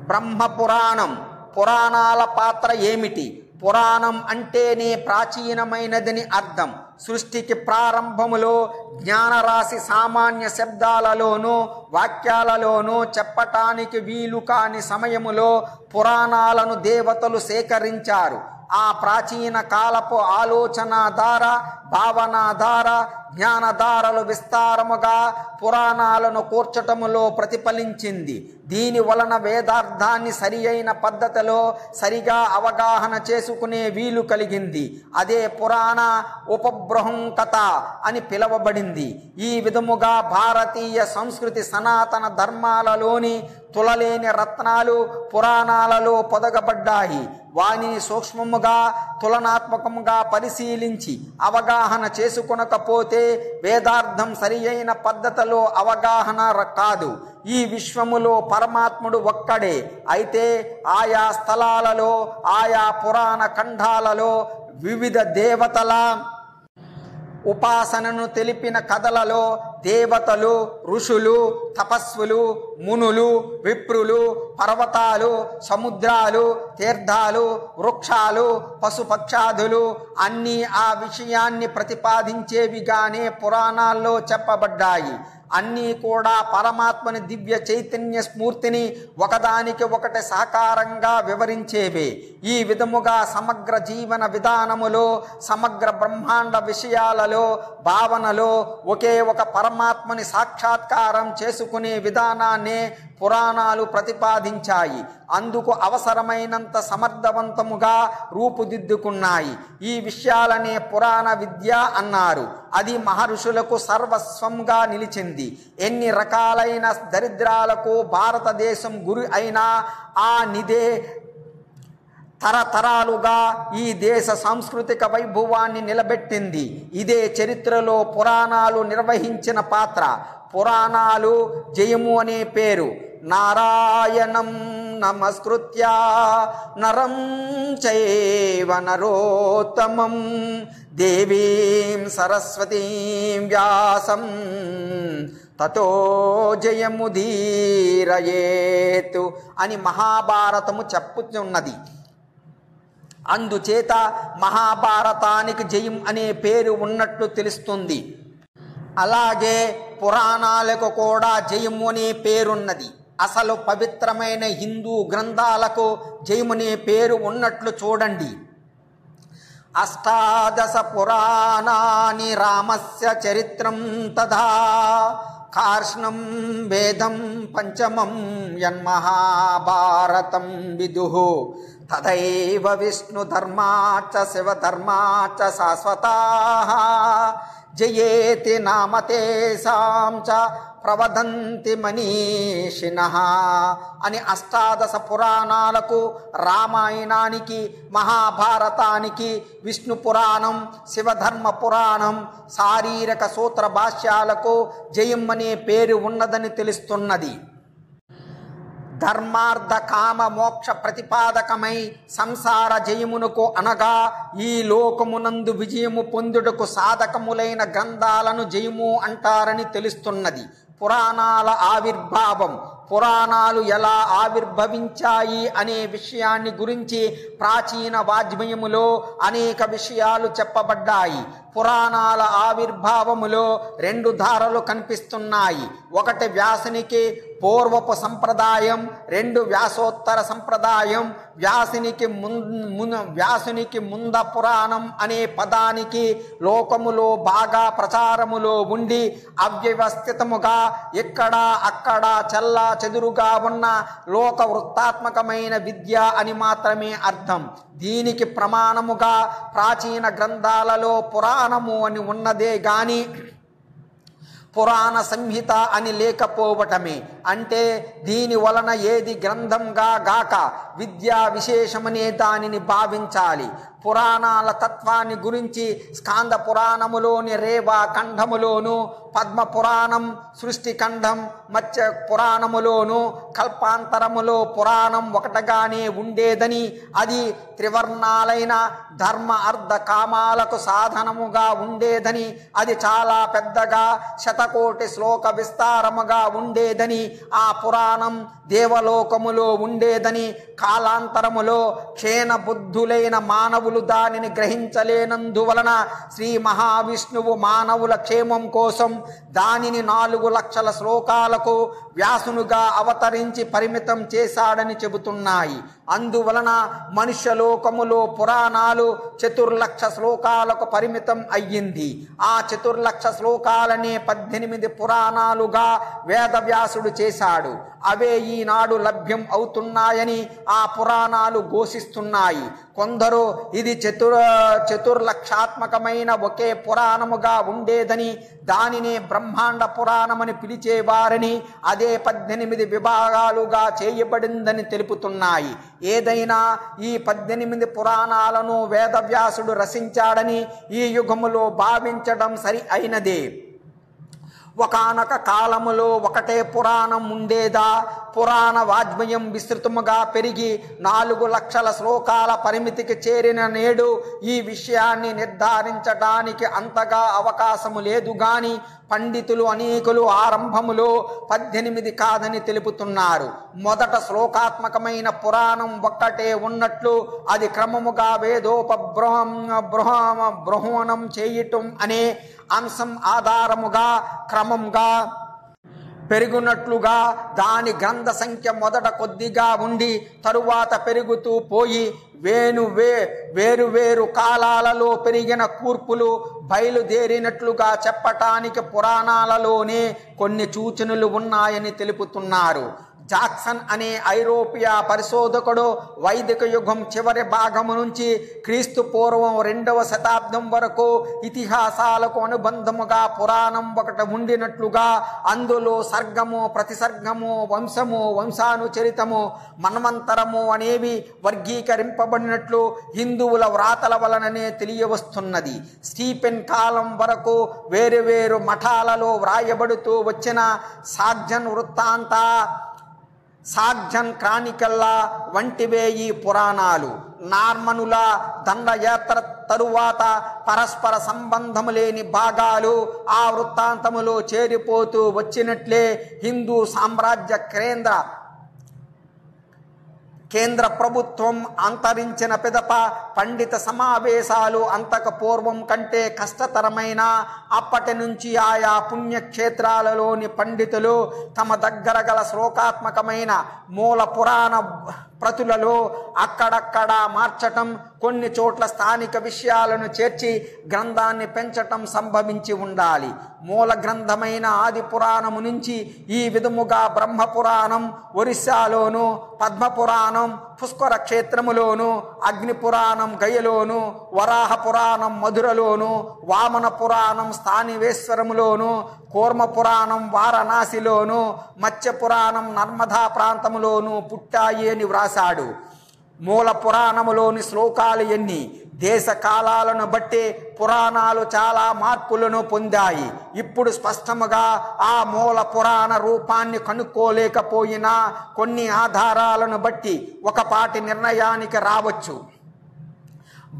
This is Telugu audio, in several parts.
బ్రహ్మ పురాణం, పురాణాల పాత్ర ఏమిటి? పురాణం అంటేనే ప్రాచీనమైనదని అర్థం. సృష్టికి ప్రారంభములో జ్ఞానరాశి సామాన్య శబ్దాలలోనూ వాక్యాలలోనూ చెప్పటానికి వీలు కాని సమయములో పురాణాలను దేవతలు సేకరించారు. ఆ ప్రాచీన కాలపు ఆలోచనాధార, భావనాధార, జ్ఞానధారలు విస్తారముగా పురాణాలను కూర్చటములో ప్రతిఫలించింది. దీని వలన వేదార్థాన్ని సరి అయిన పద్ధతిలో సరిగా అవగాహన చేసుకునే వీలు కలిగింది. అదే పురాణ ఉపబృహం కథ అని పిలువబడింది. ఈ విధముగా భారతీయ సంస్కృతి సనాతన ధర్మాలలోని తులలేని రత్నాలు పురాణాలలో పొదగబడ్డాయి. వానిని సూక్ష్మముగా తులనాత్మకముగా పరిశీలించి అవగాహన చేసుకొనకపోతే వేదార్థం సరి అయిన పద్ధతిలో అవగాహన కాదు. ఈ విశ్వములో పరమాత్ముడు ఒక్కడే. అయితే ఆయా స్థలాలలో ఆయా పురాణ ఖండాలలో వివిధ దేవతల ఉపాసనను తెలిపిన కథలలో దేవతలు, ఋషులు, తపస్సులు, మునులు, విప్రులు, పర్వతాలు, సముద్రాలు, తీర్థాలు, వృక్షాలు, పశుపక్షాదులు అన్నీ ఆ విషయాన్ని ప్రతిపాదించేవిగానే పురాణాల్లో చెప్పబడ్డాయి. అన్నీ కూడా పరమాత్మని దివ్య చైతన్య స్ఫూర్తిని ఒకదానికి ఒకటి సహకారంగా వివరించేవే. ఈ విధముగా సమగ్ర జీవన విధానములో, సమగ్ర బ్రహ్మాండ విషయాలలో, భావనలో ఒకే ఒక పరమాత్మని సాక్షాత్కారం చేసుకునే విధానాన్నే పురాణాలు ప్రతిపాదించాయి. అందుకు అవసరమైనంత సమర్థవంతముగా రూపుదిద్దుకున్నాయి. ఈ విషయాలనే పురాణ విద్య అన్నారు. అది మహర్షులకు సర్వస్వంగా నిలిచింది. ఎన్ని రకాలైన దరిద్రాలకు భారతదేశం గురి అయినా ఆ నిదే తరతరాలుగా ఈ దేశ సాంస్కృతిక వైభవాన్ని నిలబెట్టింది. ఇదే చరిత్రలో పురాణాలు నిర్వహించిన పాత్ర. పురాణాలు జయము అనే పేరు. నారాయణం నమస్కృత్య నరం చైవ నరోత్తమం దేవీం సరస్వతీం వ్యాసం తతో జయముదీరయేతు అని మహాభారతము చెప్పుతున్నది. అందుచేత మహాభారతానికి జయం అనే పేరు ఉన్నట్లు తెలుస్తుంది. అలాగే పురాణాలకు కూడా జయము అనే పేరున్నది. అసలు పవిత్రమైన హిందూ గ్రంథాలకు జయమునే పేరు ఉన్నట్లు చూడండి. అష్టాదశ పురాణాని రామస్య చరిత్రం తథా కార్ష్ణం వేదం పంచమం యన్మహాభారతం విదుః తథైవ విష్ణుధర్మాచ శివధర్మాచ శాశ్వతాః జయేతి నామ తేషాం చ ప్రవదంతి మనీషిణః అని అష్టాదశ పురాణాలకు, రామాయణానికి, మహాభారతానికి విష్ణు పురాణం, శివధర్మ పురాణం, శారీరక సూత్ర భాష్యాలకు జయం అనే పేరు ఉన్నదని తెలుస్తున్నది. ధర్మార్థ కామ మోక్ష ప్రతిపాదకమై సంసార జయమునకు అనగా ఈ లోకమునందు విజయము పొందుటకు సాధకములైన గ్రంథాలను జయము అంటారని తెలుస్తున్నది. పురాణాల ఆవిర్భావం, పురాణాలు ఎలా ఆవిర్భవించాయి అనే విషయాన్ని గురించి ప్రాచీన వాజ్మయములో అనేక విషయాలు చెప్పబడ్డాయి. పురాణాల ఆవిర్భావములో రెండు ధారలు కనిపిస్తున్నాయి. ఒకటి వ్యాసునికి పూర్వపు సంప్రదాయం, రెండు వ్యాసోత్తర సంప్రదాయం. వ్యాసునికి ముంద పురాణం అనే పదానికి లోకములో బాగా ప్రచారములో ఉండి అవ్యవస్థితముగా ఎక్కడా అక్కడ చల్లా చెదురుగా ఉన్న లోక వృత్తాత్మకమైన విద్య అని మాత్రమే అర్థం. దీనికి ప్రమాణముగా ప్రాచీన గ్రంథాలలో పురాణము అని ఉన్నదే గాని పురాణ సంహిత అని లేకపోవటమే. అంటే దీని వలన ఏది గ్రంథంగా గాక విద్యా విశేషమనే దానిని భావించాలి. పురాణాల తత్వాన్ని గురించి స్కాంద పురాణములోని రేవా ఖండములోను, పద్మ పురాణం, సృష్టి ఖండం, మత్స్య పురాణములోను కల్పాంతరములో పురాణం ఒకటగానే ఉండేదని, అది త్రివర్ణాలైన ధర్మ అర్థ కామాలకు సాధనముగా ఉండేదని, అది చాలా పెద్దగా శతకోటి శ్లోక విస్తారముగా ఉండేదని, ఆ పురాణం దేవలోకములో ఉండేదని, కాలాంతరములో క్షీణ బుద్ధులైన మానవులు దానిని గ్రహించలేనందువలన శ్రీ మహావిష్ణువు మానవుల క్షేమం కోసం దానిని 4 లక్షల శ్లోకాలకు వ్యాసునుగా అవతరించి పరిమితం చేశాడని చెబుతున్నాయి. అందువలన మనుష్యలోకములో పురాణాలు 4 లక్షల శ్లోకాలకు పరిమితం అయ్యింది. ఆ 4 లక్షల శ్లోకాలనే 18 పురాణాలుగా వేదవ్యాసుడు చేశాడు. అవే ఈనాడు లభ్యం అవుతున్నాయని ఆ పురాణాలు ఘోషిస్తున్నాయి. కొందరు ఇది చతుర్లక్షాత్మకమైన ఒకే పురాణముగా ఉండేదని, దానినే బ్రహ్మాండ పురాణమని పిలిచేవారని, అదే 18 విభాగాలుగా చేయబడిందని తెలుపుతున్నాయి. ఏదైనా ఈ 18 పురాణాలను వేదవ్యాసుడు రచించాడని ఈ యుగములో భావించడం సరి అయినదే. ఒకానొక కాలములో ఒకటే పురాణం ఉండేదా? పురాణ వాజ్మయం విస్తృతముగా పెరిగి 4 లక్షల శ్లోకాల పరిమితికి చేరిన నేడు ఈ విషయాన్ని నిర్ధారించడానికి అంతగా అవకాశము లేదు గాని పండితులు అనేకులు ఆరంభములో 18 కాదని తెలుపుతున్నారు. మొదట శ్లోకాత్మకమైన పురాణం ఒక్కటే ఉన్నట్లు, అది క్రమముగా వేదోపబృహణం చేయటం అనే అంశం ఆధారముగా క్రమంగా పెరుగునట్లుగా దాని గ్రంథ సంఖ్య మొదట కొద్దిగా ఉండి తరువాత పెరుగుతూ పోయి వేరు కాలాలలో పెరిగిన కూర్పులు బయలుదేరినట్లుగా చెప్పటానికి పురాణాలలోనే కొన్ని సూచనలు ఉన్నాయని తెలుపుతున్నారు. జాక్సన్ అనే ఐరోపియా పరిశోధకుడు వైదిక యుగం చివరి భాగము నుంచి క్రీస్తు పూర్వం 2వ శతాబ్దం వరకు ఇతిహాసాలకు అనుబంధముగా పురాణం ఒకటి ఉండినట్లుగా, అందులో సర్గము, ప్రతిసర్గము, వంశము, వంశానుచరితము, మన్వంతరము అనేవి వర్గీకరింపబడినట్లు హిందువుల వ్రాతల వలననే తెలియవస్తున్నది. స్టీఫెన్ కాలం వరకు వేరు మఠాలలో వ్రాయబడుతూ వచ్చిన సాగ్జన్ క్రానికల్లా వంటివే ఈ పురాణాలు. నార్మనుల దండయాత్ర తరువాత పరస్పర సంబంధము లేని భాగాలు ఆ వృత్తాంతములో చేరిపోతూ వచ్చినట్లే హిందూ సామ్రాజ్య కేంద్ర ప్రభుత్వం అంతరించిన పిదప పండిత సమావేశాలు అంతకు పూర్వం కంటే కష్టతరమైన, అప్పటి నుంచి ఆయా పుణ్యక్షేత్రాలలోని పండితులు తమ దగ్గర గల శ్లోకాత్మకమైన మూల పురాణ ప్రతులలో అక్కడక్కడ మార్చటం, కొన్ని చోట్ల స్థానిక విషయాలను చేర్చి గ్రంథాన్ని పెంచటం సంభవించి ఉండాలి. మూల గ్రంథమైన ఆది పురాణము నుంచి ఈ విధముగా బ్రహ్మపురాణం ఒరిస్సాలోను, పద్మపురాణం పుష్కర క్షేత్రములోను, అగ్ని పురాణం గయలోను, వరాహ పురాణం మధురలోను, వామన పురాణం స్థానివేశ్వరములోను, కూర్మ పురాణం వారణాసిలోను, మత్స్య పురాణం నర్మదా ప్రాంతములోను పుట్టాయి అని వ్రాసాడు. మూల పురాణములోని శ్లోకాలు ఎన్ని? దేశ కాలాలను బట్టి పురాణాలు చాలా మార్పులను పొందాయి. ఇప్పుడు స్పష్టముగా ఆ మూల పురాణ రూపాన్ని కనుక్కోలేకపోయినా కొన్ని ఆధారాలను బట్టి ఒకపాటి నిర్ణయానికి రావచ్చు.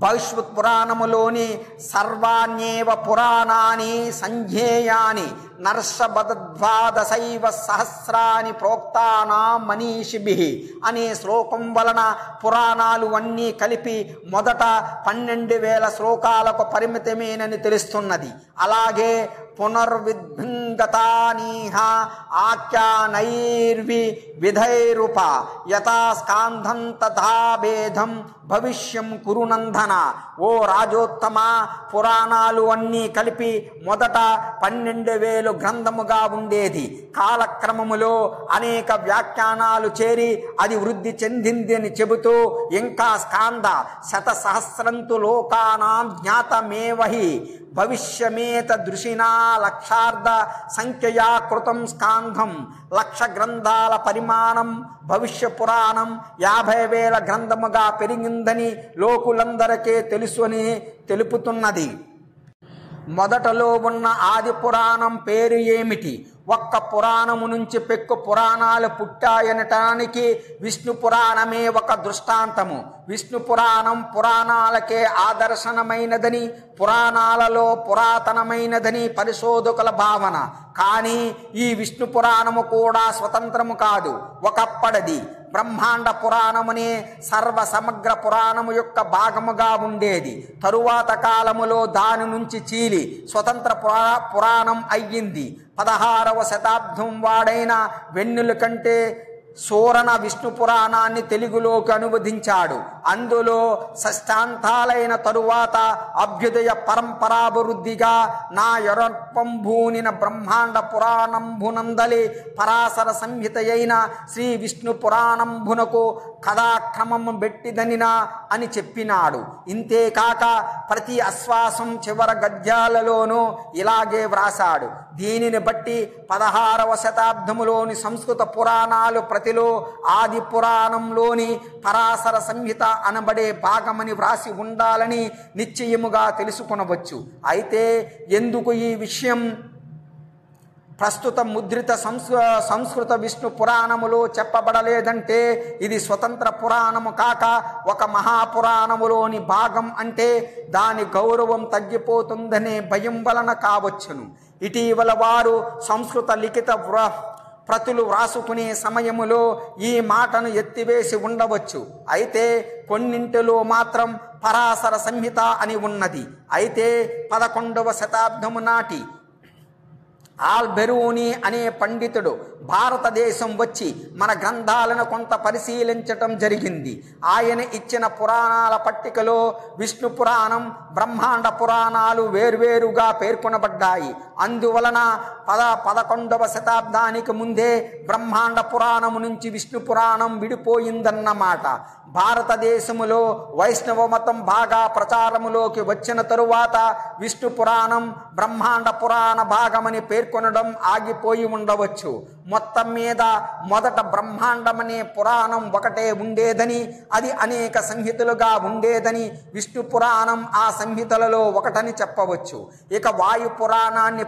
భవిష్యత్ పురాణములోని సర్వాణ్యేవ పురాణాని సంజ్ఞేయాని నర్షభద్వాదశైవ సహస్రాని ప్రోక్తానాం మనీషిభిః అనే శ్లోకం వలన పురాణాలు అన్నీ కలిపి మొదట 12,000 శ్లోకాలకు పరిమితమేనని తెలుస్తున్నది. అలాగే పునర్విద్భింగతానీహ ఆఖ్యానైర్విధైరుప యథా స్కాంధం తథా భేదం భవిష్యం కురునందన. ఓ రాజోత్తమ, పురాణాలు అన్నీ కలిపి మొదట 12,000 వేలు గ్రంథముగా ఉండేది. కాలక్రమములో అనేక వ్యాఖ్యానాలు చేరి అది వృద్ధి చెందింది అని చెబుతూ ఇంకా స్కాంద శతసహస్రంతు లోకానాం జ్ఞాతమేవహి భవిష్యమేత దృశినా లక్షార్ధ సంఖ్యయా కృతం స్కాంధం. 1,00,000 గ్రంథాల పరిమాణం భవిష్య పురాణం 50,000 గ్రంథముగా పెరిగిందని లోకులందరికీ తెలుసుని తెలుపుతున్నది. మొదటలో ఉన్న ఆది పురాణం పేరు ఏమిటి? ఒక్క పురాణము నుంచి పెక్కు పురాణాలు పుట్టాయనటానికి విష్ణు పురాణమే ఒక దృష్టాంతము. విష్ణు పురాణం పురాణాలకే ఆదర్శనమైనదని, పురాణాలలో పురాతనమైనదని పరిశోధకుల భావన. కానీ ఈ విష్ణు పురాణము కూడా స్వతంత్రము కాదు, ఒకప్పటిది. బ్రహ్మాండ పురాణమునే సర్వ సమగ్ర పురాణము యొక్క భాగముగా ఉండేది. తరువాత కాలములో దాని నుంచి చీలి స్వతంత్ర పురాణం అయ్యింది. 16వ శతాబ్దం వాడైన వెన్నుల కంటే సూరణ విష్ణు పురాణాన్ని తెలుగులోకి అనువదించాడు. అందులో షష్టాంతాలైన తరువాత అభ్యుదయ పరంపరాభివృద్ధిగా నా యొరపంభూనిన బ్రహ్మాండ పురాణంభునందలి పరాశర సంహిత అయిన శ్రీ విష్ణు పురాణంభునకు కథాక్రమము బెట్టిదనినా అని చెప్పినాడు. ఇంతేకాక ప్రతి ఆశ్వాసం చివర గద్యాలలోనూ ఇలాగే వ్రాసాడు. దీనిని బట్టి 16వ శతాబ్దములోని సంస్కృత పురాణాలు ప్రతిలో ఆది పురాణంలోని పరాశర సంహిత అనబడే భాగమని వ్రాసి ఉండాలని నిశ్చయముగా తెలుసుకొనవచ్చు. అయితే ఎందుకు ఈ విషయం ప్రస్తుత ముద్రిత సంస్కృత విష్ణు పురాణములో చెప్పబడలేదంటే, ఇది స్వతంత్ర పురాణము కాక ఒక మహాపురాణములోని భాగం అంటే దాని గౌరవం తగ్గిపోతుందనే భయం వలన కావచ్చును. ఇటీవల వారు సంస్కృత లిఖిత ప్రతులు వ్రాసుకునే సమయములో ఈ మాటను ఎత్తివేసి ఉండవచ్చు. అయితే కొన్నింటిలో మాత్రం పరాశర సంహిత అని ఉన్నది. అయితే 11వ శతాబ్దము నాటి ఆల్బెరూని అనే పండితుడు భారతదేశం వచ్చి మన గ్రంథాలను కొంత పరిశీలించటం జరిగింది. ఆయన ఇచ్చిన పురాణాల పట్టికలో విష్ణు పురాణం, బ్రహ్మాండ పురాణాలు వేర్వేరుగా పేర్కొనబడ్డాయి. అందువలన 11వ శతాబ్దానికి ముందే బ్రహ్మాండ పురాణము నుంచి విష్ణు పురాణం విడిపోయిందన్నమాట. భారతదేశములో వైష్ణవ మతం బాగా ప్రచారములోకి వచ్చిన తరువాత విష్ణు పురాణం బ్రహ్మాండ పురాణ భాగమని పేర్కొనడం ఆగిపోయి ఉండవచ్చు. మొత్తం మీద మొదట బ్రహ్మాండమనే పురాణం ఒకటే ఉండేదని, అది అనేక సంహితలుగా ఉండేదని, విష్ణు పురాణం ఆ సంహితలలో ఒకటని చెప్పవచ్చు. ఇక వాయు పురాణాన్ని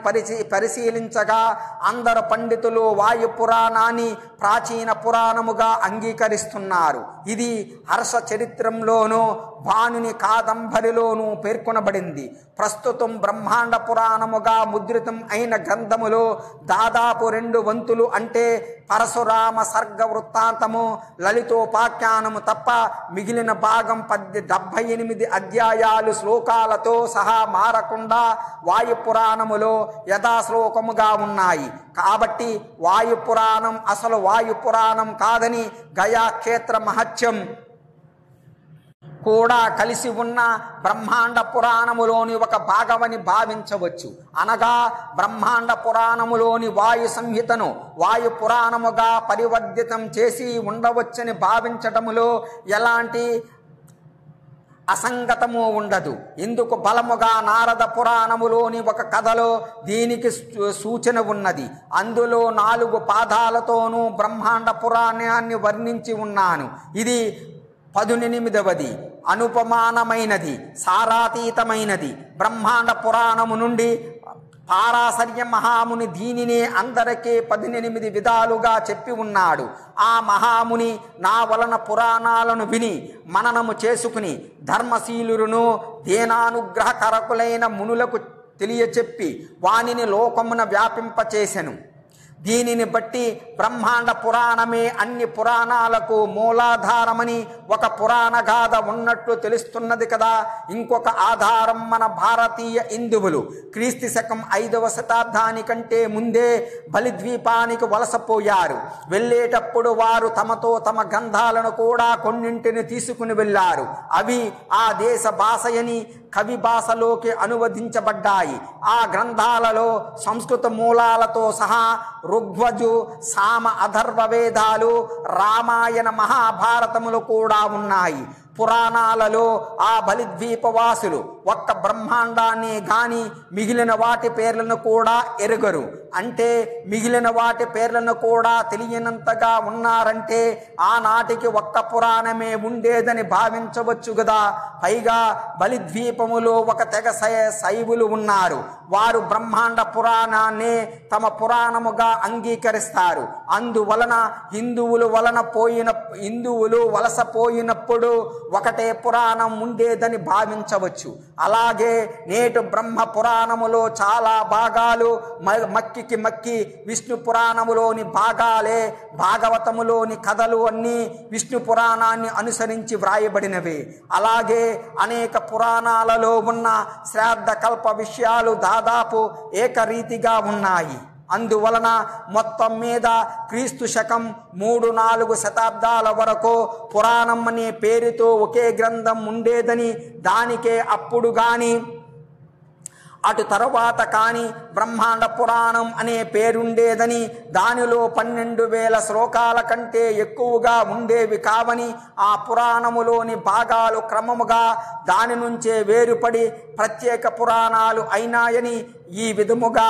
పరిశీలించగా అందరు పండితులు వాయు పురాణాన్ని ప్రాచీన పురాణముగా అంగీకరిస్తున్నారు. ఇది హర్ష చరిత్రంలోనూ భానుని కాదంబరిలోనూ పేర్కొనబడింది. ప్రస్తుతం బ్రహ్మాండ పురాణముగా ముద్రితం అయిన గ్రంథములో దాదాపు 2 వంతులు అంటే పరశురామ సర్గ వృత్తాంతము, లలితోపాఖ్యానము తప్ప మిగిలిన భాగం 78 అధ్యాయాలు శ్లోకాలతో సహా మారకుండా వాయుపురాణములో యథాశ్లోకముగా ఉన్నాయి. కాబట్టి వాయుపురాణం అసలు వాయుపురాణం కాదని గయా క్షేత్ర మహత్యం కూడా కలిసి ఉన్న బ్రహ్మాండ పురాణములోని ఒక భాగమని భావించవచ్చు. అనగా బ్రహ్మాండ పురాణములోని వాయు సంహితను వాయు పురాణముగా పరివర్తితం చేసి ఉండవచ్చని భావించటములో ఎలాంటి అసంగతము ఉండదు. ఇందుకు బలముగా నారద పురాణములోని ఒక కథలో దీనికి సూచన ఉన్నది. అందులో 4 పాదాలతోనూ బ్రహ్మాండ పురాణాన్ని వర్ణించి ఉన్నాను. ఇది 18వది, అనుపమానమైనది, సారాతీతమైనది. బ్రహ్మాండ పురాణము నుండి పారాశర్య మహాముని దీనినే అందరికీ 18 విధాలుగా చెప్పి ఉన్నాడు. ఆ మహాముని నా వలన పురాణాలను విని మననము చేసుకుని ధర్మశీలురును దీనానుగ్రహకరకులైన మునులకు తెలియచెప్పి వానిని లోకమున వ్యాపింపచేసెను. దీనిని బట్టి బ్రహ్మాండ పురాణమే అన్ని పురాణాలకు మూలాధారమని ఒక పురాణ గాథ ఉన్నట్లు తెలుస్తున్నది కదా. ఇంకొక ఆధారం మన భారతీయ హిందువులు క్రీస్తు శకం 5వ శతాబ్దానికంటే ముందే బలిద్వీపానికి వలసపోయారు. వెళ్ళేటప్పుడు వారు తమతో తమ గ్రంథాలను కూడా కొన్నింటిని తీసుకుని వెళ్ళారు. అవి ఆ దేశ భాషయని కవి భాషలోకి అనువదించబడ్డాయి. ఆ గ్రంథాలలో సంస్కృత మూలాలతో సహా ఋగ్వజు, సామ, అథర్వ వేదాలు, రామాయణ, మహాభారతములు కూడా ఉన్నాయి. పురాణాలలో ఆ బలిద్వీపవాసులు ఒక్క బ్రహ్మాండాన్ని గాని మిగిలిన వాటి పేర్లను కూడా ఎరుగరు. అంటే మిగిలిన వాటి పేర్లను కూడా తెలియనంతగా ఉన్నారంటే ఆనాటికి ఒక్క పురాణమే ఉండేదని భావించవచ్చు కదా. పైగా బలిద్వీపములో ఒక తెగ శైవులు ఉన్నారు. వారు బ్రహ్మాండ పురాణాన్నే తమ పురాణముగా అంగీకరిస్తారు. అందువలన హిందువులు వలసపోయినప్పుడు ఒకటే పురాణం ఉండేదని భావించవచ్చు. అలాగే నేటి బ్రహ్మ పురాణములో చాలా భాగాలు మక్కి విష్ణు పురాణములోని భాగాలే. భాగవతములోని కథలు అన్నీ విష్ణు పురాణాన్ని అనుసరించి వ్రాయబడినవే. అలాగే అనేక పురాణాలలో ఉన్న శ్రాద్ధ కల్ప విషయాలు దాదాపు ఏకరీతిగా ఉన్నాయి. అందువలన మొత్తం మీద క్రీస్తు శకం 3-4 శతాబ్దాల వరకు పురాణం అనే పేరుతో ఒకే గ్రంథం ఉండేదని, దానికే అప్పుడు కానీ అటు తరువాత కానీ బ్రహ్మాండ పురాణం అనే పేరుండేదని, దానిలో 12,000 శ్లోకాల కంటే ఎక్కువగా ఉండేవి కావని, ఆ పురాణములోని భాగాలు క్రమముగా దాని నుంచే వేరుపడి ప్రత్యేక పురాణాలు అయినాయని, ఈ విధముగా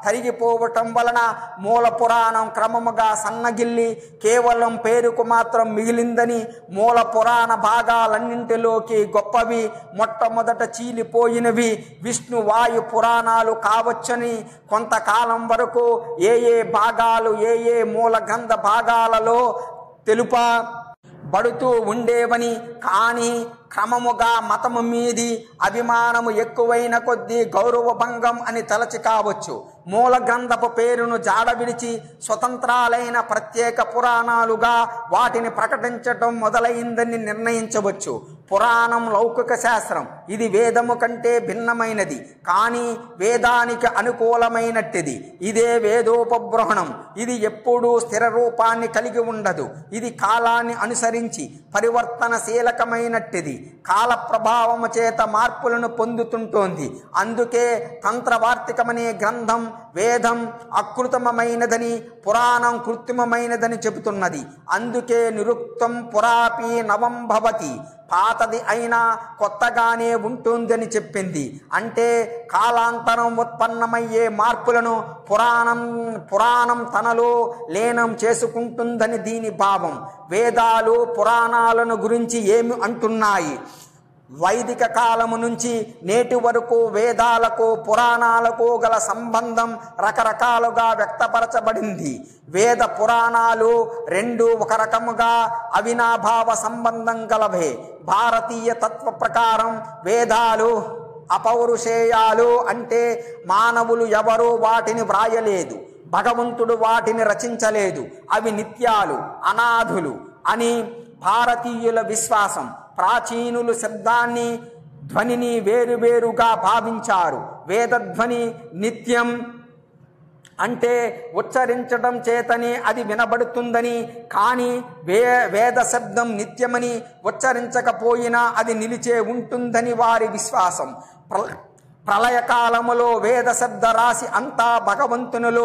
తరిగిపోవటం వలన మూల పురాణం క్రమముగా సన్నగిల్లి కేవలం పేరుకు మాత్రం మిగిలిందని, మూల పురాణ భాగాలన్నింటిలోకి గొప్పవి, మొట్టమొదట చీలిపోయినవి విష్ణు వాయు పురాణాలు కావచ్చని, కొంతకాలం వరకు ఏ భాగాలు ఏ మూల గ్రంథ భాగాలలో తెలుపబడుతూ ఉండేవని, కానీ క్రమముగా మతము మీది అభిమానము ఎక్కువైన కొద్దీ గౌరవభంగం అని తలచి కావచ్చు మూల గ్రంథపు పేరును జాడ విడిచి స్వతంత్రాలైన ప్రత్యేక పురాణాలుగా వాటిని ప్రకటించటం మొదలైందని నిర్ణయించవచ్చు. పురాణం లౌకిక శాస్త్రం. ఇది వేదము కంటే భిన్నమైనది, కానీ వేదానికి అనుకూలమైనట్టిది. ఇదే వేదోపబృహణం. ఇది ఎప్పుడూ స్థిర రూపాన్ని కలిగి ఉండదు. ఇది కాలాన్ని అనుసరించి పరివర్తనశీలకమైనట్టిది. కాల ప్రభావము చేత మార్పులను పొందుతుంటోంది. అందుకే తంత్రవార్తికమనే గ్రంథం వేదం అకృత్రిమమైనదని, పురాణం కృత్రిమమైనదని చెబుతున్నది. అందుకే నిరుక్తం పురాపి నవం భవతి, పాతది అయినా కొత్తగానే ఉంటుందని చెప్పింది. అంటే కాలాంతరం ఉత్పన్నమయ్యే మార్పులను పురాణం తనలో లీనం చేసుకుంటుందని దీని భావం. వేదాలు పురాణాలను గురించి ఏమి అంటున్నాయి? వైదిక కాలము నుంచి నేటి వరకు వేదాలకు పురాణాలకు గల సంబంధం రకరకాలుగా వ్యక్తపరచబడింది. వేద పురాణాలు రెండు ఒక రకముగా అవినాభావ సంబంధం గలవే. భారతీయ తత్వ ప్రకారం వేదాలు అపౌరుషేయాలు, అంటే మానవులు ఎవరూ వాటిని వ్రాయలేదు, భగవంతుడు వాటిని రచించలేదు, అవి నిత్యాలు, అనాథులు అని భారతీయుల విశ్వాసం. ప్రాచీనులు శబ్దాన్ని, ధ్వనిని వేరువేరుగా భావించారు. వేదధ్వని నిత్యం, అంటే ఉచ్చరించడం చేతనే అది వినబడుతుందని, కానీ వేద శబ్దం నిత్యమని, ఉచ్చరించకపోయినా అది నిలిచే ఉంటుందని వారి విశ్వాసం. ప్రళయకాలములో వేద శబ్ద రాశి అంతా భగవంతునిలో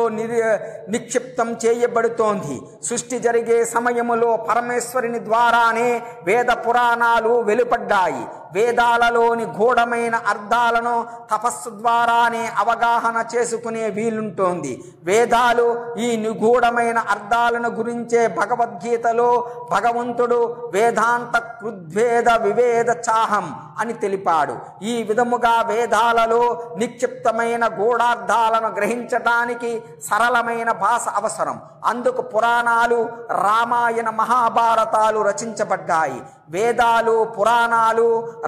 నిక్షిప్తం చేయబడుతోంది. సృష్టి జరిగే సమయములో పరమేశ్వరుని ద్వారానే వేద పురాణాలు వెలుపడ్డాయి. వేదాలలోని గూఢమైన అర్థాలను తపస్సు ద్వారానే అవగాహన చేసుకునే వీలుంటోంది. వేదాలు ఈ నిగూఢమైన అర్థాలను గురించే భగవద్గీతలో భగవంతుడు వేదాంత కృద్వేద వివేద చాహం అని తెలిపాడు. ఈ విధముగా వేదాలలో నిక్షిప్తమైన గూఢార్థాలను గ్రహించటానికి సరళమైన భాష అవసరం. అందుకు పురాణాలు, రామాయణ, మహాభారతాలు రచించబడ్డాయి. వేదాలు, పురాణాలు,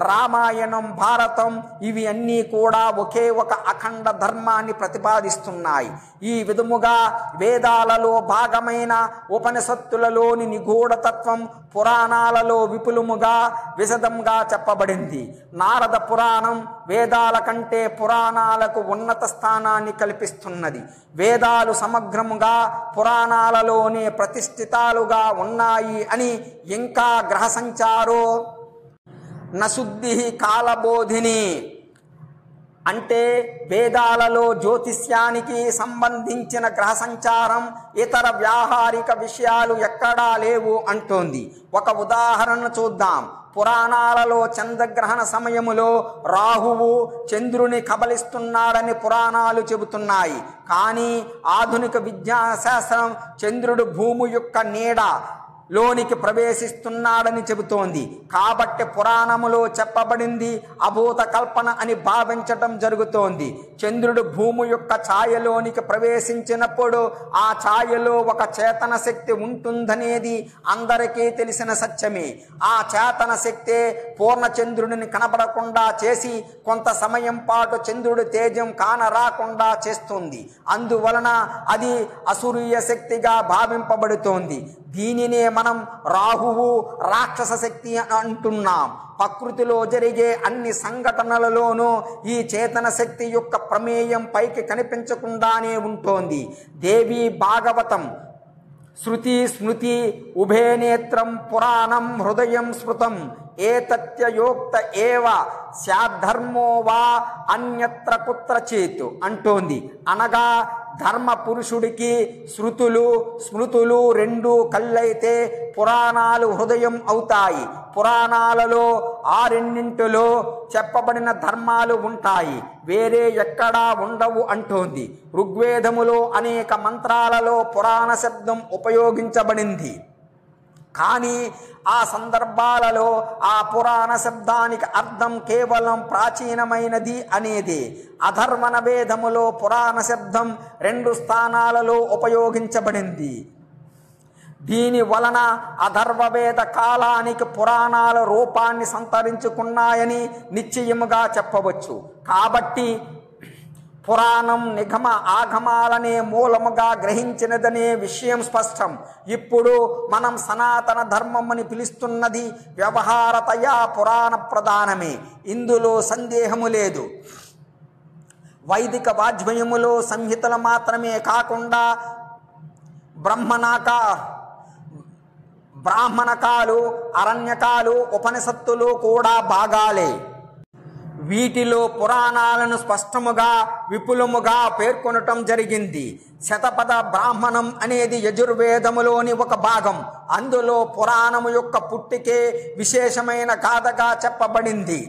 రామాయణం, భారతం ఇవి అన్నీ కూడా ఒకే ఒక అఖండ ధర్మాన్ని ప్రతిపాదిస్తున్నాయి. ఈ విధముగా వేదాలలో భాగమైన ఉపనిషత్తులలోని నిగూఢతత్వం పురాణాలలో విపులముగా విశదంగా చెప్పబడింది. నారద పురాణం వేదాల కంటే పురాణాలకు ఉన్నత స్థానాన్ని కల్పిస్తున్నది. వేదాలు సమగ్రముగా పురాణాలలోనే ప్రతిష్ఠితాలుగా ఉన్నాయి అని ఇంకా గ్రహ సంచారో నశుద్ధి కాలబోధిని అంటే వేదాలలో జ్యోతిష్యానికి సంబంధించిన గ్రహ సంచారం, ఇతర వ్యావహారిక విషయాలు ఎక్కడా లేవు అంటోంది. ఒక ఉదాహరణ చూద్దాం. పురాణాలలో చంద్రగ్రహణ సమయములో రాహువు చంద్రుని కబలిస్తున్నాడని పురాణాలు చెబుతున్నాయి. కానీ ఆధునిక విజ్ఞానశాస్త్రం చంద్రుడు భూమి యొక్క నీడ లోనికి ప్రవేశిస్తున్నాడని చెబుతోంది. కాబట్టి పురాణములో చెప్పబడింది అభూత కల్పన అని భావించటం జరుగుతోంది. చంద్రుడు భూమి యొక్క ఛాయలోనికి ప్రవేశించినప్పుడు ఆ ఛాయలో ఒక చేతన శక్తి ఉంటుందనేది అందరికీ తెలిసిన సత్యమే. ఆ చేతన శక్తే పూర్ణచంద్రుడిని కనబడకుండా చేసి కొంత సమయం పాటు చంద్రుడి తేజం కానరాకుండా చేస్తుంది. అందువలన అది అసురీయ శక్తిగా భావింపబడుతోంది. దీనినే మనం రాహువు, రాక్షస శక్తి అంటున్నాం. ప్రకృతిలో జరిగే అన్ని సంఘటనలలోనూ ఈ చేతన శక్తి యొక్క ప్రమేయం పైకి కనిపించకుండానే ఉంటోంది. దేవి భాగవతం శృతి స్మృతి ఉభయనేత్రం పురాణం హృదయం స్మృతం ఏతత్యయోక్త ఏవ స్యాద్ధర్మో వా అన్యత్ర కుత్రచిత్ అంటోంది. అనగా ధర్మ పురుషుడికి శృతులు స్మృతులు రెండు కళ్ళైతే పురాణాలు హృదయం అవుతాయి. పురాణాలలో ఆ రెండింటిలో చెప్పబడిన ధర్మాలు ఉంటాయి, వేరే ఎక్కడా ఉండవు అంటోంది. ఋగ్వేదములో అనేక మంత్రాలలో పురాణ శబ్దం ఉపయోగించబడింది. కానీ ఆ సందర్భాలలో ఆ పురాణ శబ్దానికి అర్థం కేవలం ప్రాచీనమైనది అనేది. అధర్వణ వేదములో పురాణ శబ్దం 2 స్థానాలలో ఉపయోగించబడింది. దీని వలన అధర్వవేద కాలానికి పురాణాల రూపాన్ని సంతరించుకున్నాయని నిశ్చయముగా చెప్పవచ్చు. కాబట్టి పురాణం నిగమ ఆగమాలనే మూలముగా గ్రహించినదనే విషయం స్పష్టం. ఇప్పుడు మనం సనాతన ధర్మమని పిలుస్తున్నది వ్యవహారతయా పురాణ ప్రధానమే, ఇందులో సందేహము లేదు. వైదిక వాజ్మయములో సంహితలు మాత్రమే కాకుండా బ్రాహ్మణకాలు, అరణ్యకాలు, ఉపనిషత్తులు కూడా భాగాలే. వీటిలో పురాణాలను స్పష్టముగా విపులముగా పేర్కొనటం జరిగింది. శతపథ బ్రాహ్మణం అనేది యజుర్వేదములోని ఒక భాగం. అందులో పురాణము యొక్క పుట్టికే విశేషమైన గాథగా చెప్పబడింది.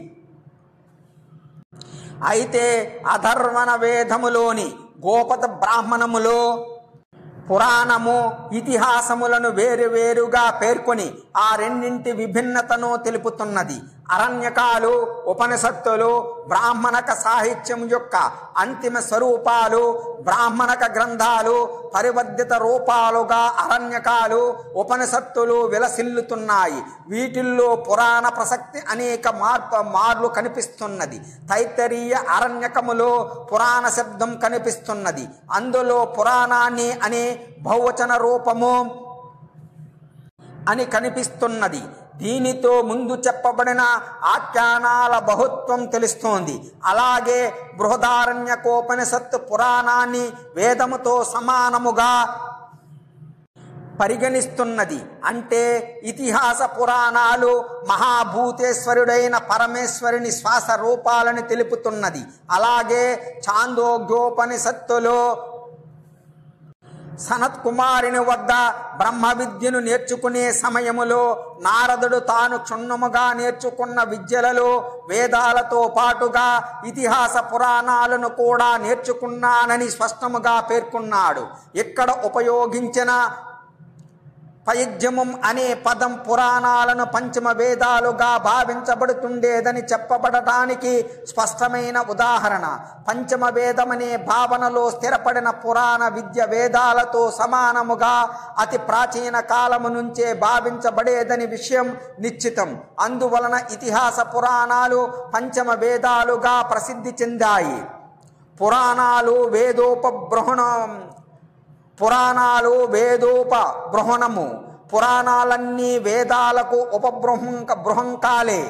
అయితే అధర్వణ వేదములోని గోపద బ్రాహ్మణములో పురాణము ఇతిహాసములను వేరువేరుగా పేర్కొని ఆ రెండింటి విభిన్నతను తెలుపుతున్నది. అరణ్యకాలు, ఉపనిషత్తులు బ్రాహ్మణక సాహిత్యం యొక్క అంతిమ స్వరూపాలు, బ్రాహ్మణక గ్రంథాలు పరివర్ధిత రూపాలుగా అరణ్యకాలు, ఉపనిషత్తులు విలసిల్లుతున్నాయి. వీటిల్లో పురాణ ప్రసక్తి అనేక మార్లు కనిపిస్తున్నది. తైత్తరీయ అరణ్యకములో పురాణ శబ్దం కనిపిస్తున్నది. అందులో పురాణాన్ని అనే బహువచన రూపము అని కనిపిస్తున్నది. దీనితో ముందు చెప్పబడిన ఆఖ్యానాల బహుత్వం తెలుస్తోంది. అలాగే బృహదారణ్యకోపనిషత్తు పురాణాన్ని వేదముతో సమానముగా పరిగణిస్తున్నది. అంటే ఇతిహాస పురాణాలు మహాభూతేశ్వరుడైన పరమేశ్వరుని శ్వాస రూపాలని తెలుపుతున్నది. అలాగే ఛాందోగ్యోపనిషత్తులో సనత్ కుమారుని వద్ద బ్రహ్మ విద్యను నేర్చుకునే సమయములో నారదుడు తాను క్షుణ్ణముగా నేర్చుకున్న విద్యలలో వేదాలతో పాటుగా ఇతిహాస పురాణాలను కూడా నేర్చుకున్నానని స్పష్టముగా పేర్కొన్నాడు. ఇక్కడ ఉపయోగించిన పయజ్యమం అనే పదం పురాణాలను పంచమ వేదాలుగా భావించబడుతుండేదని చెప్పబడటానికి స్పష్టమైన ఉదాహరణ. పంచమ వేదమనే భావనలో స్థిరపడిన పురాణ విద్య వేదాలతో సమానముగా అతి ప్రాచీన కాలము నుంచే భావించబడేదని విషయం నిశ్చితం. అందువలన ఇతిహాస పురాణాలు పంచమ వేదాలుగా ప్రసిద్ధి చెందాయి. పురాణాలు వేదోపబృహణము. పురాణాలన్నీ వేదాలకు ఉపబృహంకాలే.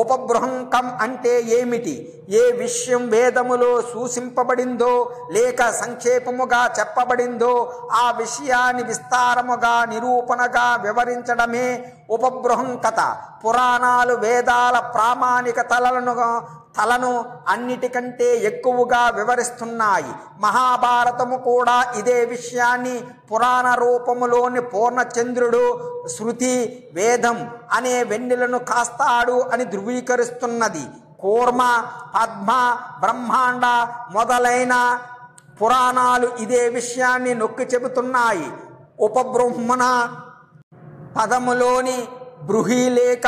ఉపబృహంకం అంటే ఏమిటి? ఏ విషయం వేదములో సూచింపబడిందో లేక సంక్షేపముగా చెప్పబడిందో ఆ విషయాన్ని విస్తారముగా నిరూపణగా వివరించడమే ఉపబృహంకత. పురాణాలు వేదాల ప్రామాణిక తలను అన్నిటికంటే ఎక్కువగా వివరిస్తున్నాయి. మహాభారతము కూడా ఇదే విషయాన్ని పురాణ రూపములోని పూర్ణచంద్రుడు శృతి వేదం అనే వెన్నెలను కాస్తాడు అని ధృవీకరిస్తున్నది. కూర్మ, పద్మ, బ్రహ్మాండ మొదలైన పురాణాలు ఇదే విషయాన్ని నొక్కి చెబుతున్నాయి. ఉపబ్రహ్మణ పదములోని బృహి లేక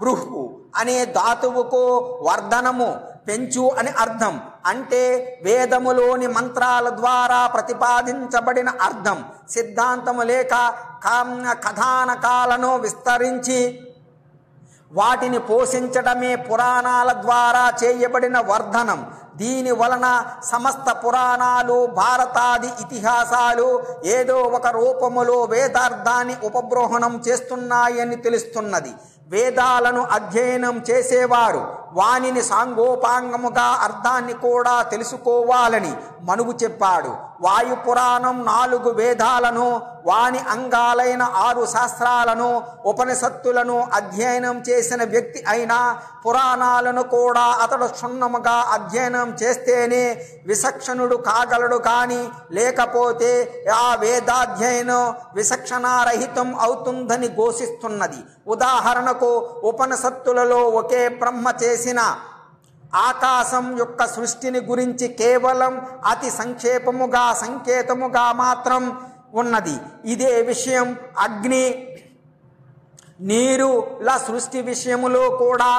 బృహు అనే ధాతువుకు వర్ధనము, పెంచు అని అర్థం. అంటే వేదములోని మంత్రాల ద్వారా ప్రతిపాదించబడిన అర్థం. సిద్ధాంతము లేక కథానకాలను విస్తరించి వాటిని పోషించడమే పురాణాల ద్వారా చేయబడిన వర్ధనం. దీని వలన సమస్త పురాణాలు, భారతాది ఇతిహాసాలు ఏదో ఒక రూపములో వేదార్థాన్ని ఉపబృహణం చేస్తున్నాయని తెలుస్తున్నది. వేదాలను అధ్యయనం చేసేవారు వానిని సాంగోపాంగముగా అర్థాన్ని కూడా తెలుసుకోవాలని మనువు చెప్పాడు. వాయుపురాణం 4 వేదాలను, వాని అంగాలైన 6 శాస్త్రాలను, ఉపనిషత్తులను అధ్యయనం చేసిన వ్యక్తి అయినా పురాణాలను కూడా అతడు క్షుణ్ణముగా అధ్యయనం చేస్తేనే విచక్షణుడు కాగలడు. కానీ లేకపోతే ఆ వేదాధ్యయనం విచక్షణారహితం అవుతుందని ఘోషిస్తున్నది. ఉదాహరణకు ఉపనిషత్తులలో ఒకే బ్రహ్మ చేసిన ఆకాశం యొక్క సృష్టిని గురించి కేవలం అతి సంక్షేపముగా సంకేతముగా మాత్రం ఉన్నది. ఇదే విషయం అగ్ని, నీరుల సృష్టి విషయములో కూడా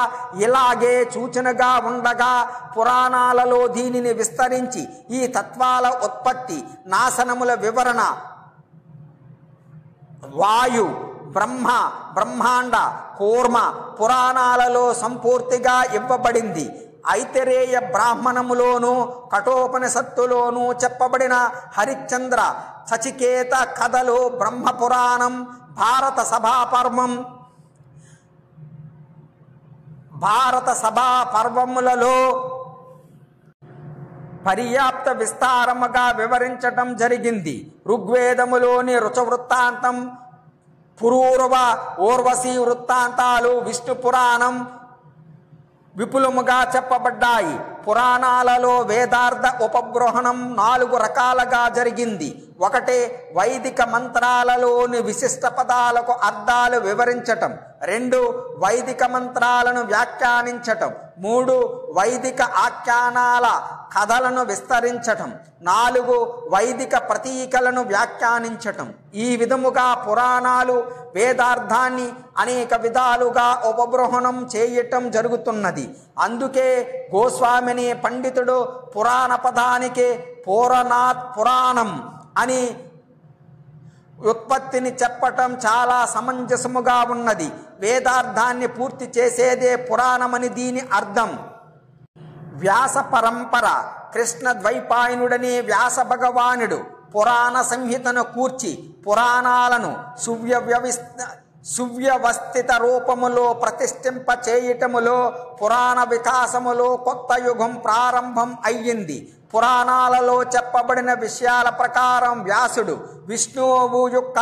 ఇలాగే సూచనగా ఉండగా పురాణాలలో దీనిని విస్తరించి ఈ తత్వాల ఉత్పత్తి, నాశనముల వివరణ వాయు, బ్రహ్మ, బ్రహ్మాండ, కూర్మ పురాణాలలో సంపూర్తిగా ఇవ్వబడింది. ఐతరేయ బ్రాహ్మణములోను కఠోపనిషత్తులోనూ చెప్పబడిన హరిశ్చంద్ర సచికేత కథలు, బ్రహ్మపురాణం, భారత సభా పర్వములలో పర్యాప్త విస్తారముగా వివరించటం జరిగింది. ఋగ్వేదములోని రుచవృత్తాంతం, పురూరవ, ఊర్వశీ వృత్తాంతాలు, విష్ణు పురాణం విపులముగా చెప్పబడ్డాయి. పురాణాలలో వేదార్థ ఉపబృహణం 4 రకాలుగా జరిగింది. 1 వైదిక మంత్రాలలోని విశిష్ట పదాలకు అర్థాలు వివరించటం. 2 వైదిక మంత్రాలను వ్యాఖ్యానించటం. 3 వైదిక ఆఖ్యానాల కథలను విస్తరించటం. 4 వైదిక ప్రతీకలను వ్యాఖ్యానించటం. ఈ విధముగా పురాణాలు వేదార్థాన్ని అనేక విధాలుగా ఉపబృహణం చేయటం జరుగుతున్నది. అందుకే గోస్వామి అనే పండితుడు పురాణ పదానికి పురాణం అని ఉత్పత్తిని చెప్పటం చాలా సమంజసముగా ఉన్నది. వేదార్థాన్ని పూర్తి చేసేదే పురాణమని దీని అర్థం. వ్యాస పరంపర. కృష్ణ ద్వైపాయనుడనే వ్యాస భగవానుడు పురాణ సంహితను కూర్చి పురాణాలను సువ్యవస్థిత రూపములో ప్రతిష్ఠింప చేయటములో పురాణ వికాసములో కొత్త యుగం ప్రారంభం అయ్యింది. పురాణాలలో చెప్పబడిన విషయాల ప్రకారం వ్యాసుడు విష్ణువు యొక్క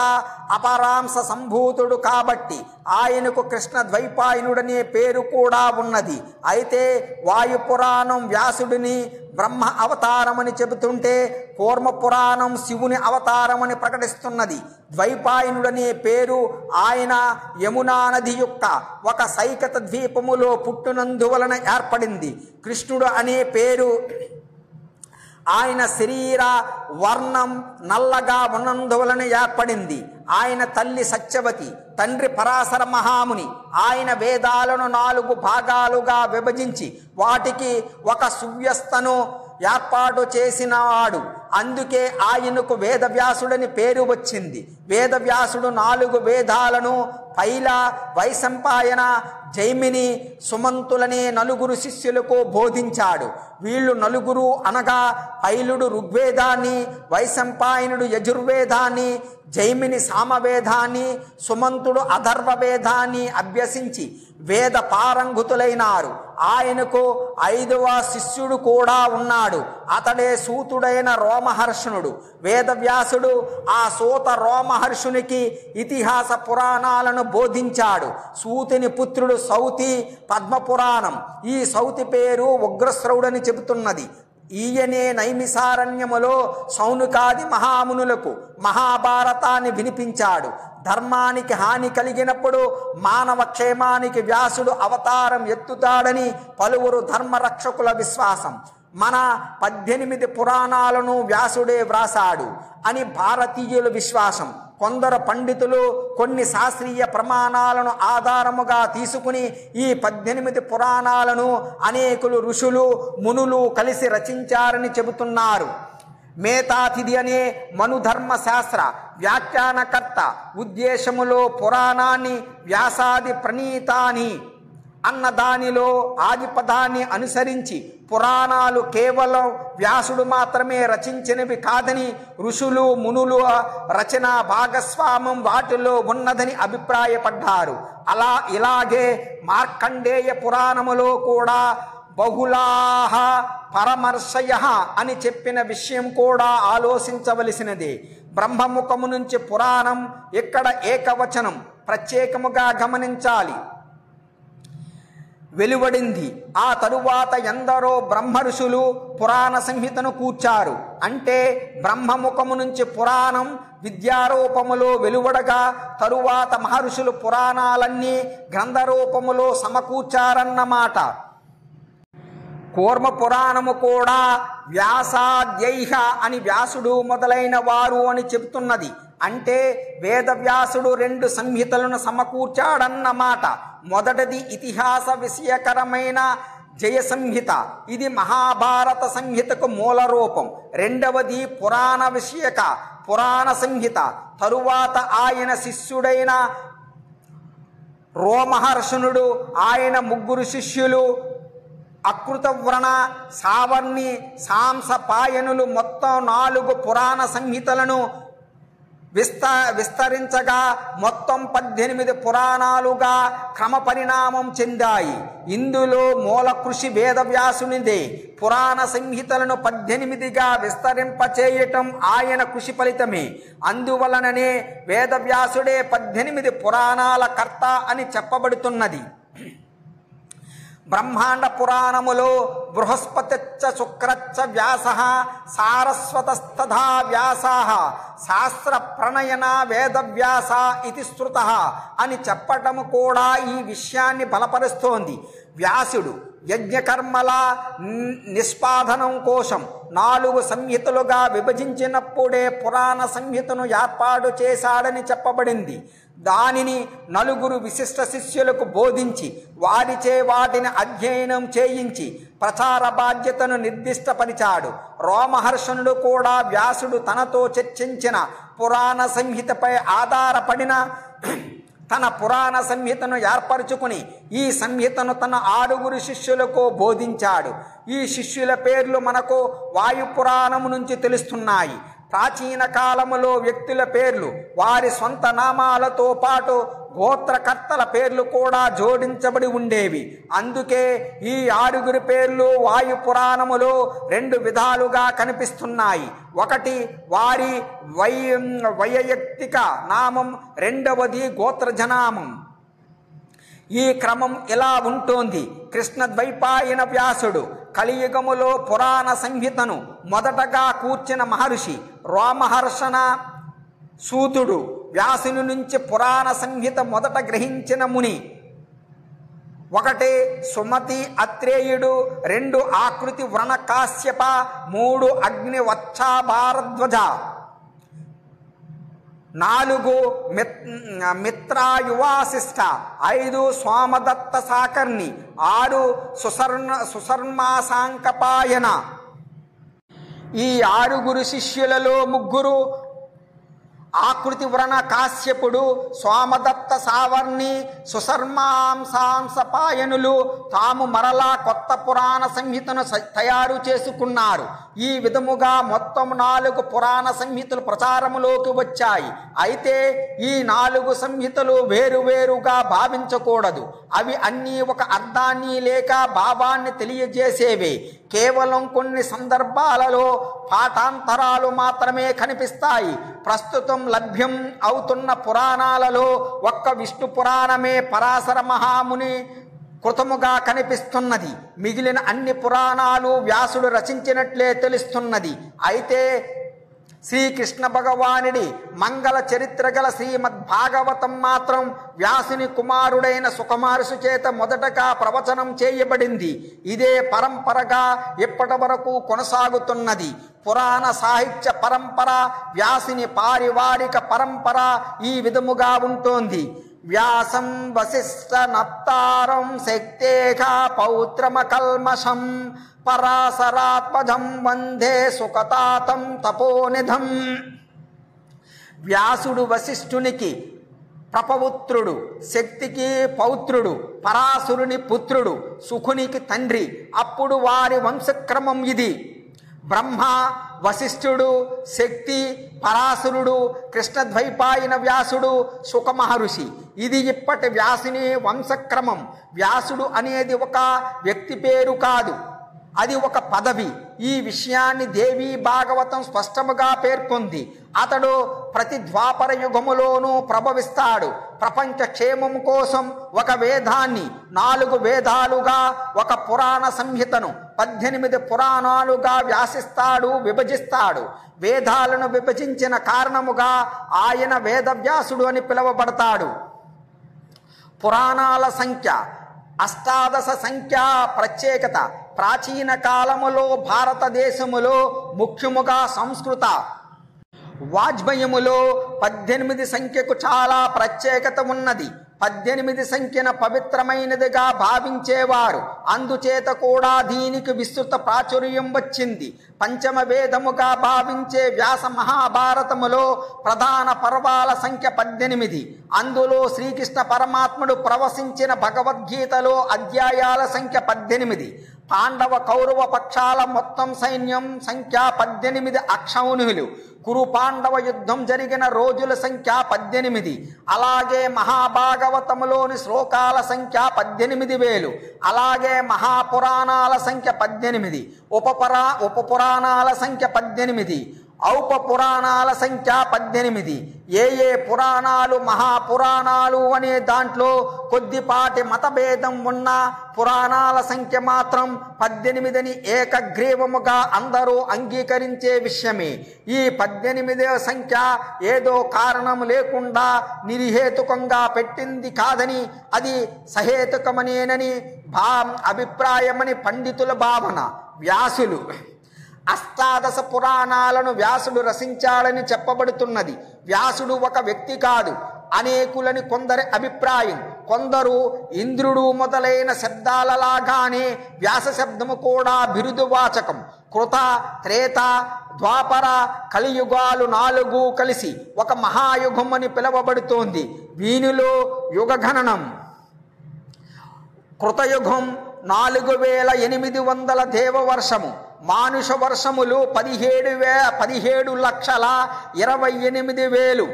అపరాంశ సంభూతుడు కాబట్టి ఆయనకు కృష్ణ ద్వైపాయనుడనే పేరు కూడా ఉన్నది. అయితే వాయుపురాణం వ్యాసుడిని బ్రహ్మ అవతారమని చెబుతుంటే కూర్మ పురాణం శివుని అవతారమని ప్రకటిస్తున్నది. ద్వైపాయనుడనే పేరు ఆయన యమునా నది యొక్క ఒక సైకత ద్వీపములో పుట్టునందువలన ఏర్పడింది. కృష్ణుడు అనే పేరు ఆయన శరీర వర్ణం నల్లగా ఉన్నందువలన ఏర్పడింది. ఆయన తల్లి సత్యవతి, తండ్రి పరాశర మహాముని. ఆయన వేదాలను 4 భాగాలుగా విభజించి వాటికి ఒక సువ్యస్థను ఏర్పాటు చేసినవాడు. అందుకే ఆయనకు వేదవ్యాసుడని పేరు వచ్చింది. వేదవ్యాసుడు 4 వేదాలను పైల, వైశంపాయన, జైమిని, సుమంతులనే 4 శిష్యులకు బోధించాడు. వీళ్ళు 4 అనగా పైలుడు ఋగ్వేదాన్ని, వైశంపాయనుడు యజుర్వేదాన్ని, జైమిని సామవేదాన్ని, సుమంతుడు అథర్వ వేదాన్ని అభ్యసించి వేద పారంగుతులైనారు. ఆయనకు 5వ శిష్యుడు కూడా ఉన్నాడు. అతడే సూతుడైన రోమహర్షణుడు. వేదవ్యాసుడు ఆ సూత రోమహర్షునికి ఇతిహాస పురాణాలను బోధించాడు. సూతుని పుత్రుడు సౌతి పద్మపురాణం. ఈ సౌతి పేరు ఉగ్రశ్రవుడని చెబుతున్నది. ఈయనే నైమిసారణ్యములో సౌనుకాది మహామునులకు మహాభారతాన్ని వినిపించాడు. ధర్మానికి హాని కలిగినప్పుడు మానవ క్షేమానికి వ్యాసుడు అవతారం ఎత్తుతాడని పలువురు ధర్మరక్షకుల విశ్వాసం. మన 18 పురాణాలను వ్యాసుడే వ్రాసాడు అని భారతీయుల విశ్వాసం. కొందరు పండితులు కొన్ని శాస్త్రీయ ప్రమాణాలను ఆధారముగా తీసుకుని ఈ 18 పురాణాలను అనేకులు ఋషులు, మునులు కలిసి రచించారని చెబుతున్నారు. మేతాతిథి అనే మనుధర్మ శాస్త్ర వ్యాఖ్యానకర్త ఉద్దేశములో పురాణాన్ని వ్యాసాది ప్రణీతాని అన్న దానిలో ఆదిపదాన్ని అనుసరించి పురాణాలు కేవలం వ్యాసుడు మాత్రమే రచించినవి కాదని, ఋషులు మునులు రచన భాగస్వామ్యం వాటిలో ఉన్నదని అభిప్రాయపడ్డారు. ఇలాగే మార్కండేయ పురాణములో కూడా బహుళాహ పరమర్శయ అని చెప్పిన విషయం కూడా ఆలోచించవలసినదే. బ్రహ్మముఖము నుంచి పురాణం ఇక్కడ ఏకవచనం ప్రత్యేకముగా గమనించాలి వెలువడింది. ఆ తరువాత ఎందరో బ్రహ్మఋషులు పురాణ సంహితను కూర్చారు. అంటే బ్రహ్మముఖము నుంచి పురాణం విద్యారూపములో వెలువడగా తరువాత మహర్షులు పురాణాలన్నీ గ్రంథరూపములో సమకూర్చారన్నమాట. కూర్మ పురాణము కూడా వ్యాసాద్యైహ అని వ్యాసుడు మొదలైన వారు అని చెబుతున్నది. అంటే వేదవ్యాసుడు 2 సంహితలను సమకూర్చాడన్నమాట. మొదటిది ఇతిహాస విషయకరమైన జయ సంహిత. ఇది మహాభారత సంహితకు మూల రూపం. రెండవది పురాణ విషయక పురాణ సంహిత. తరువాత ఆయన శిష్యుడైన రోమహర్షణుడు, ఆయన 3 శిష్యులు అకృతవ్రణ, సావర్ణి, సాంసపాయనులు మొత్తం 4 పురాణ సంహితలను విస్తరించగా మొత్తం 18 పురాణాలుగా క్రమ పరిణామం చెందాయి. ఇందులో మూల కృషి వేదవ్యాసునిదే. పురాణ సంహితలను 18గా విస్తరింపచేయటం ఆయన కృషి ఫలితమే. అందువలననే వేదవ్యాసుడే 18 పురాణాల కర్త అని చెప్పబడుతున్నది. బ్రహ్మాండ పురాణములో బృహస్పతిచ్చ శుక్రచ్చ వ్యాస సారస్వతస్తథా వ్యాసా శాస్త్ర ప్రణయన వేదవ్యాస ఇది శృత అని చెప్పటము కూడా ఈ విషయాన్ని బలపరుస్తోంది. వ్యాసుడు యజ్ఞకర్మల నిష్పాదనం కోసం 4 సంహితలుగా విభజించినప్పుడే పురాణ సంహితను ఏర్పాటు చేశాడని చెప్పబడింది. దానిని 4 విశిష్ట శిష్యులకు బోధించి వారిచే వాటిని అధ్యయనం చేయించి ప్రచార బాధ్యతను నిర్దిష్టపరిచాడు. రోమహర్షణుడు కూడా వ్యాసుడు తనతో చర్చించిన పురాణ సంహితపై ఆధారపడిన తన పురాణ సంహితను ఏర్పరచుకుని ఈ సంహితను తన 6 శిష్యులకు బోధించాడు. ఈ శిష్యుల పేర్లు మనకు వాయుపురాణము నుంచి తెలుస్తున్నాయి. ప్రాచీన కాలములో వ్యక్తుల పేర్లు వారి సొంత నామాలతో పాటు గోత్రకర్తల పేర్లు కూడా జోడించబడి ఉండేవి. అందుకే ఈ 6 పేర్లు వాయు పురాణములో 2 విధాలుగా కనిపిస్తున్నాయి. ఒకటి వారి వైయక్తిక నామం, రెండవది గోత్రజనామం. ఈ క్రమం ఇలా ఉంటోంది. కృష్ణద్వైపాయన వ్యాసుడు కలియుగములో పురాణ సంహితను మొదటగా కూర్చిన మహర్షి రోమహర్షణ సూతుడు. వ్యాసుని నుంచి పురాణ సంహిత మొదట గ్రహించిన ముని 1 సుమతి అత్రేయుడు, 2 ఆకృతి వ్రణ కాశ్యప, 3 అగ్ని వత్స భారద్వజ, 4 మిత్రాయువాసిష్ట, 5 సోమదత్త సాకర్ణి, 6 సుశర్మాసాంకపాయన. ఈ 6 శిష్యులలో 3 ఆకృతి వ్రణ కాశ్యపుడు, సోమదత్త సావర్ణి, సుశర్మాంసాంసపాయనులు తాము మరలా కొత్త పురాణ సంహితను తయారు చేసుకున్నారు. ఈ విధముగా మొత్తం 4 పురాణ సంహితలు ప్రచారములోకి వచ్చాయి. అయితే ఈ 4 సంహితలు వేరువేరుగా భావించకూడదు. అవి అన్నీ ఒక అర్థాన్ని లేక భావాన్ని తెలియజేసేవే. కేవలం కొన్ని సందర్భాలలో పాఠాంతరాలు మాత్రమే కనిపిస్తాయి. ప్రస్తుతం లభ్యం అవుతున్న పురాణాలలో ఒక్క విష్ణు పురాణమే పరాశర మహాముని కృతముగా కనిపిస్తున్నది. మిగిలిన అన్ని పురాణాలు వ్యాసుడు రచించినట్లే తెలుస్తున్నది. అయితే శ్రీకృష్ణ భగవానుడి మంగళ చరిత్ర గల శ్రీమద్భాగవతం మాత్రం వ్యాసుని కుమారుడైన సుకుమారుసు చేత మొదటగా ప్రవచనం చేయబడింది. ఇదే పరంపరగా ఇప్పటి వరకు కొనసాగుతున్నది. పురాణ సాహిత్య పరంపర, వ్యాసుని పారివారిక పరంపర ఈ విధముగా ఉంటోంది. వ్యాసం వశిష్ఠ నప్తారం శక్తేఖ పౌత్రమకల్మషం పరాశరాత్మజం వందే సుఖతాతం తపోనిధం. వ్యాసుడు వశిష్ఠునికి ప్రపవుత్రుడు, శక్తికి పౌత్రుడు, పరాశరుని పుత్రుడు, సుఖునికి తండ్రి. అప్పుడు వారి వంశక్రమం ఇది. బ్రహ్మ, వశిష్ఠుడు, శక్తి, పరాశరుడు, కృష్ణద్వైపాయన వ్యాసుడు, సుఖ మహర్షి. ఇది ఇప్పటి వ్యాసుని వంశక్రమం. వ్యాసుడు అనేది ఒక వ్యక్తి పేరు కాదు, అది ఒక పదవి. ఈ విషయాన్ని దేవీ భాగవతం స్పష్టముగా పేర్కొంది. అతడు ప్రతి ద్వాపర యుగములోనూ ప్రభవిస్తాడు. ప్రపంచ క్షేమం కోసం ఒక వేదాన్ని 4 వేదాలుగా, ఒక పురాణ సంహితను 18 పురాణాలుగా వ్యాసిస్తాడు, విభజిస్తాడు. వేదాలను విభజించిన కారణముగా ఆయన వేదవ్యాసుడు అని పిలువబడతాడు. పురాణాల సంఖ్య 18 సంఖ్యా ప్రత్యేకత. ప్రాచీన కాలములో భారతదేశములో ముఖ్యముగా సంస్కృత వాజ్మయములో 18 సంఖ్యకు చాలా ప్రత్యేకత ఉన్నది. 18 సంఖ్యను పవిత్రమైనదిగా భావించేవారు. అందుచేత కూడా దీనికి విస్తృత ప్రాచుర్యం వచ్చింది. పంచమ వేదముగా భావించే వ్యాస మహాభారతములో ప్రధాన పర్వాల సంఖ్య 18. అందులో శ్రీకృష్ణ పరమాత్ముడు ప్రవశించిన భగవద్గీతలో అధ్యాయాల సంఖ్య 18. పాండవ కౌరవ పక్షాల మొత్తం సైన్యం సంఖ్య 18 అక్షౌహిణులు. కురు పాండవ యుద్ధం జరిగిన రోజుల సంఖ్య 18. అలాగే మహాభాగవతములోని శ్లోకాల సంఖ్య 18,000. అలాగే మహాపురాణాల సంఖ్య 18. ఉపపురాణాల సంఖ్య 18. ఔప పురాణాల సంఖ్య 18. ఏ పురాణాలు మహాపురాణాలు అనే దాంట్లో కొద్దిపాటి మతభేదం ఉన్న పురాణాల సంఖ్య మాత్రం 18 ఏకగ్రీవముగా అందరూ అంగీకరించే విషయమే. ఈ 18వ సంఖ్య ఏదో కారణం లేకుండా నిర్హేతుకంగా పెట్టింది కాదని, అది సహేతుకమనేనని అభిప్రాయమని పండితుల భావన. వ్యాసులు 18 పురాణాలను వ్యాసుడు రచించాడని చెప్పబడుతున్నది. వ్యాసుడు ఒక వ్యక్తి కాదు, అనేకులని కొందరి అభిప్రాయం. కొందరు ఇంద్రుడు మొదలైన శబ్దాలలాగానే వ్యాస శబ్దము కూడా బిరుదువాచకం. కృత, త్రేత, ద్వాపర, కలియుగాలు 4 కలిసి ఒక మహాయుగం అని పిలువబడుతోంది. వీనిలో యుగగణనం కృతయుగం 4800 దేవవర్షము, మానుష వర్షములు 17,28,000.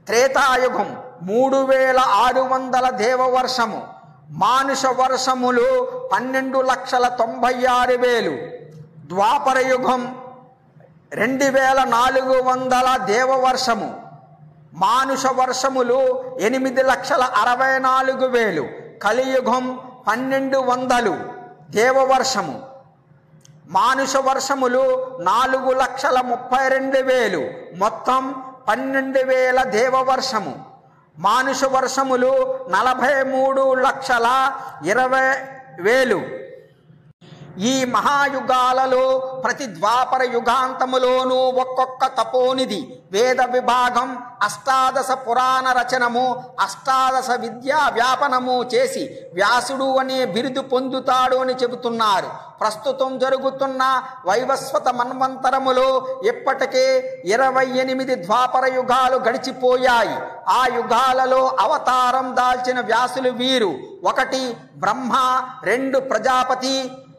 త్రేతాయుగం 3600 దేవవర్షము, మానుష వర్షములు 12,96,000. ద్వాపరయుగం 2400 దేవవర్షము, మానుష వర్షములు 8,64,000. కలియుగం 1200 దేవవర్షము, మానుష వర్షములు 4,32,000. మొత్తం 12,000 దేవవర్షము. మానుష వర్షములు 43,20,000. ఈ మహాయుగాలలో ప్రతి ద్వాపర యుగాంతములోనూ ఒక్కొక్క తపోనిధి, వేద విభాగం, అష్టాదశ పురాణ రచనము, అష్టాదశ విద్యా వ్యాపనము చేసి వ్యాసుడు అనే బిరుదు పొందుతాడు అని చెబుతున్నారు. ప్రస్తుతం జరుగుతున్న వైవస్వత మన్వంతరములో ఇప్పటికే 28 ద్వాపర యుగాలు గడిచిపోయాయి. ఆ యుగాలలో అవతారం దాల్చిన వ్యాసులు వీరు: 1 బ్రహ్మ, 2 ప్రజాపతి,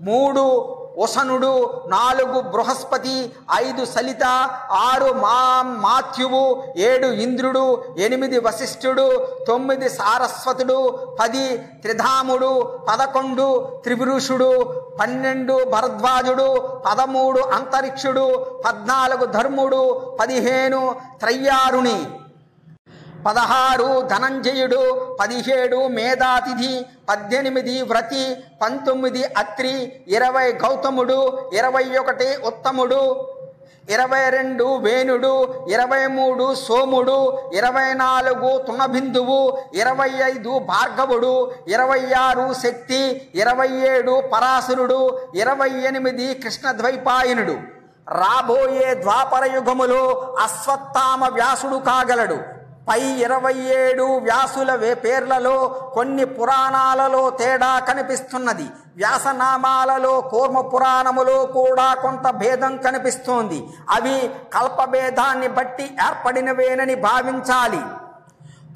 3 వసనుడు, 4 బృహస్పతి, 5 సలిత, 6 మాత్యువు, 7 ఇంద్రుడు, 8 వశిష్ఠుడు, 9 సారస్వతుడు, 10 త్రిధాముడు, 11 త్రిపురుషుడు, 12 భరద్వాజుడు, 13 అంతరిక్షుడు, 14 ధర్ముడు, 15 త్రయ్యారుణి, 16 ధనంజయుడు, 17 మేధాతిథి, 18 వ్రతి, 19 అత్రి, 20 గౌతముడు, 21 ఉత్తముడు, 22 వేణుడు, 23 సోముడు, 24 తునబిందువు, 25 భార్గవుడు, 26 శక్తి, 27 పరాశరుడు, 28 కృష్ణద్వైపాయనుడు. రాబోయే ద్వాపర యుగములో అశ్వత్థామ వ్యాసుడు కాగలడు. పై 27 వ్యాసుల పేర్లలో కొన్ని పురాణాలలో తేడా కనిపిస్తున్నది. వ్యాసనామాలలో కూర్మ పురాణములో కూడా కొంత భేదం కనిపిస్తోంది. అవి కల్పభేదాన్ని బట్టి ఏర్పడినవేనని భావించాలి.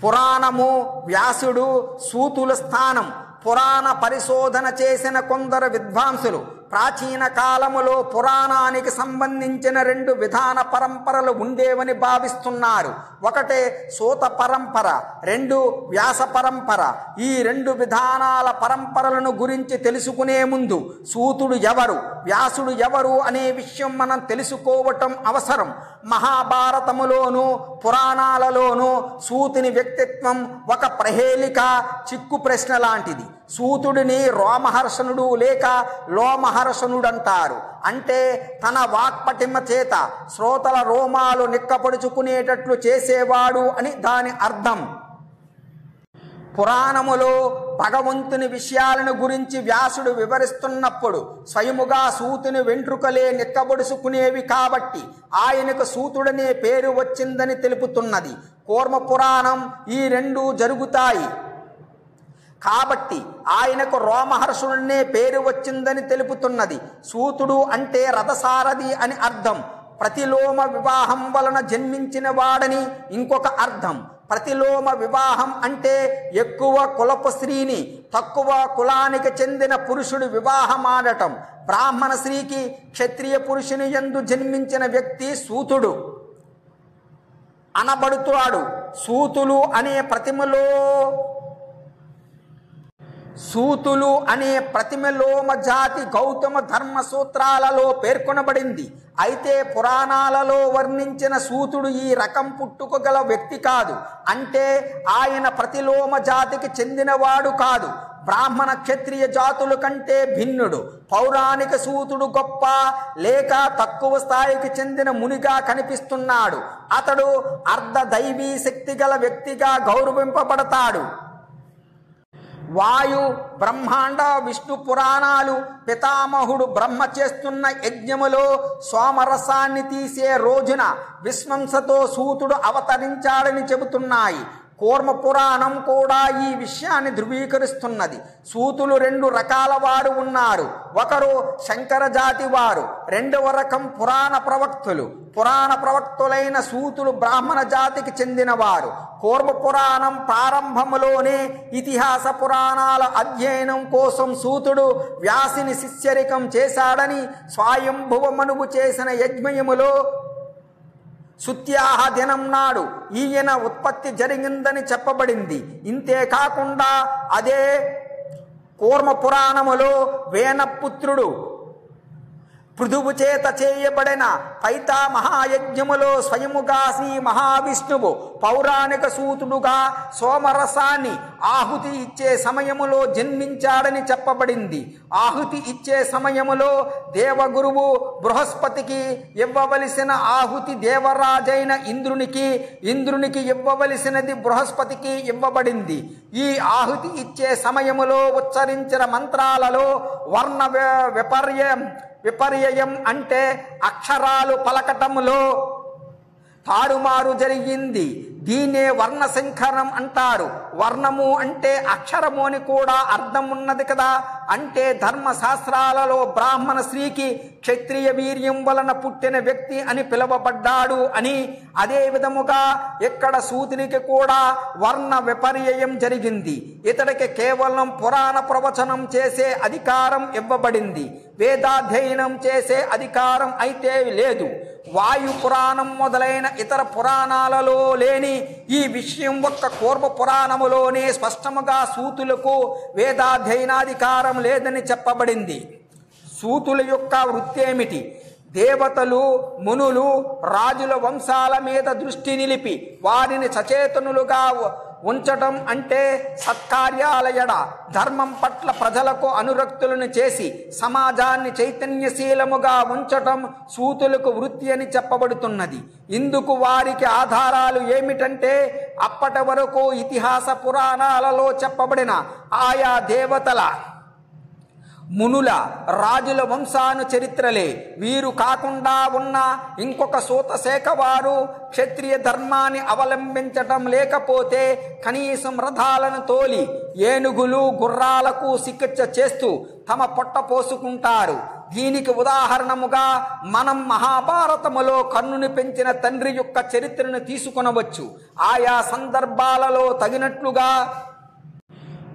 పురాణము, వ్యాసుడు, సూతుల స్థానం. పురాణ పరిశోధన చేసిన కొందరు విద్వాంసులు ప్రాచీన కాలములో పురాణానికి సంబంధించిన 2 విధాన పరంపరలు ఉండేవని భావిస్తున్నారు. 1 సూత పరంపర, 2 వ్యాస పరంపర. ఈ 2 విధానాల పరంపరలను గురించి తెలుసుకునే ముందు సూతుడు ఎవరు, వ్యాసుడు ఎవరు అనే విషయం మనం తెలుసుకోవటం అవసరం. మహాభారతములోను పురాణాలలోనూ సూతుని వ్యక్తిత్వం ఒక ప్రహేళిక, చిక్కు ప్రశ్న లాంటిది. సూతుడిని రోమహర్షణుడు లేక లోమహర్షణుడు అంటారు. అంటే తన వాక్పటిమ చేత శ్రోతల రోమాలు నిక్కపడుచుకునేటట్లు చేసేవాడు అని దాని అర్థం. పురాణములో భగవంతుని విషయాలను గురించి వ్యాసుడు వివరిస్తున్నప్పుడు స్వయముగా సూతుని వెంట్రుకలే నిక్కబొడుచుకునేవి కాబట్టి ఆయనకు సూతుడనే పేరు వచ్చిందని తెలుపుతున్నది. కూర్మ పురాణం ఈ 2 జరుగుతాయి కాబట్టి ఆయనకు రోమహర్షుడనే పేరు వచ్చిందని తెలుపుతున్నది. సూతుడు అంటే రథసారథి అని అర్థం. ప్రతిలోమ వివాహం వలన జన్మించిన వాడని ఇంకొక అర్థం. ప్రతిలోమ వివాహం అంటే ఎక్కువ కులపు స్త్రీని తక్కువ కులానికి చెందిన పురుషుడు వివాహమాడటం. బ్రాహ్మణ స్త్రీకి క్షత్రియ పురుషుని యందు జన్మించిన వ్యక్తి సూతుడు అనబడుతాడు. సూతులు అనే ప్రతిమలోమ జాతి గౌతమ ధర్మ సూత్రాలలో పేర్కొనబడింది. అయితే పురాణాలలో వర్ణించిన సూతుడు ఈ రకం పుట్టుకగల వ్యక్తి కాదు. అంటే ఆయన ప్రతిలోమ జాతికి చెందినవాడు కాదు. బ్రాహ్మణ క్షత్రియ జాతుల కంటే భిన్నుడు. పౌరాణిక సూతుడు గొప్ప లేక తక్కువ స్థాయికి చెందిన మునిగా కనిపిస్తున్నాడు. అతడు అర్ధ దైవీ శక్తి గల వ్యక్తిగా గౌరవింపబడతాడు. వాయు, బ్రహ్మాండ, విష్ణు పురాణాలు పితామహుడు బ్రహ్మ చేస్తున్న యజ్ఞములో సోమరసాన్ని తీసే రోజున విశ్వంసతో సూతుడు అవతరించాడని చెబుతున్నాయి. కూర్మ పురాణం కూడా ఈ విషయాన్ని ధృవీకరిస్తున్నది. సూతులు 2 రకాల వారు ఉన్నారు. ఒకరు శంకర జాతి వారు, 2వ రకం పురాణ ప్రవక్తులు. పురాణ ప్రవక్తులైన సూతులు బ్రాహ్మణ జాతికి చెందినవారు. కూర్మ పురాణం ప్రారంభములోనే ఇతిహాస పురాణాల అధ్యయనం కోసం సూతుడు వ్యాసిని శిష్యరికం చేశాడని స్వయంభువ మనువు చేసిన యజ్ఞములో సుత్యాహ దినం నాడు ఈయన ఉత్పత్తి జరిగిందని చెప్పబడింది. ఇంతేకాకుండా అదే కూర్మ పురాణములో వేనపుత్రుడు పృథువు చేత చేయబడిన పైతా మహాయజ్ఞములో స్వయముగా శ్రీ మహావిష్ణువు పౌరాణిక సూతుడుగా సోమరసాన్ని ఆహుతి ఇచ్చే సమయములో జన్మించాడని చెప్పబడింది. ఆహుతి ఇచ్చే సమయములో దేవగురువు బృహస్పతికి ఇవ్వవలసిన ఆహుతి దేవరాజైన ఇంద్రునికి ఇవ్వవలసినది బృహస్పతికి ఇవ్వబడింది. ఈ ఆహుతి ఇచ్చే సమయములో ఉచ్చరించిన మంత్రాలలో వర్ణ విపర్యయం అంటే అక్షరాలు పలకటములో తారుమారు జరిగింది. దీన్నే వర్ణశంకరం అంటారు. వర్ణము అంటే అక్షరము అని కూడా అర్థం ఉన్నది కదా. అంటే ధర్మశాస్త్రాలలో బ్రాహ్మణ స్త్రీకి క్షత్రియ వీర్యం వలన పుట్టిన వ్యక్తి అని పిలువబడ్డాడు అని, అదే విధముగా ఇక్కడ సూతునికి కూడా వర్ణ విపర్యయం జరిగింది. ఇతడికి కేవలం పురాణ ప్రవచనం చేసే అధికారం ఇవ్వబడింది, వేదాధ్యయనం చేసే అధికారం అయితే లేదు. వాయు పురాణం మొదలైన ఇతర పురాణాలలో లేని ఈ విషయం ఒక్క పూర్వ పురాణములోనే స్పష్టముగా సూతులకు వేదాధ్యయనాధికారం లేదని చెప్పబడింది. సూతుల యొక్క వృత్తి ఏమిటి? దేవతలు, మునులు, రాజుల వంశాల మీద దృష్టి నిలిపి వారిని సచేతనులుగా ఉంచటం అంటే సత్కార్యాలయడ ధర్మం పట్ల ప్రజలకు అనురక్తులను చేసి సమాజాన్ని చైతన్యశీలముగా ఉంచటం సూతులకు వృత్తి అని చెప్పబడుతున్నది. ఇందుకు వారికి ఆధారాలు ఏమిటంటే అప్పటి వరకు ఇతిహాస పురాణాలలో చెప్పబడిన ఆయా దేవతల, మునుల, రాజుల వంశాను చరిత్రలే. వీరు కాకుండా ఉన్న ఇంకొక సూతశాఖ వారు క్షత్రియ ధర్మాన్ని అవలంబించటం లేకపోతే కనీసం రథాలను తోలి ఏనుగులు, గుర్రాలకు చికిత్స చేస్తూ తమ పొట్ట పోసుకుంటారు. దీనికి ఉదాహరణముగా మనం మహాభారతములో కర్ణుని పెంచిన తండ్రి యొక్క చరిత్రను తీసుకొనవచ్చు. ఆయా సందర్భాలలో తగినట్లుగా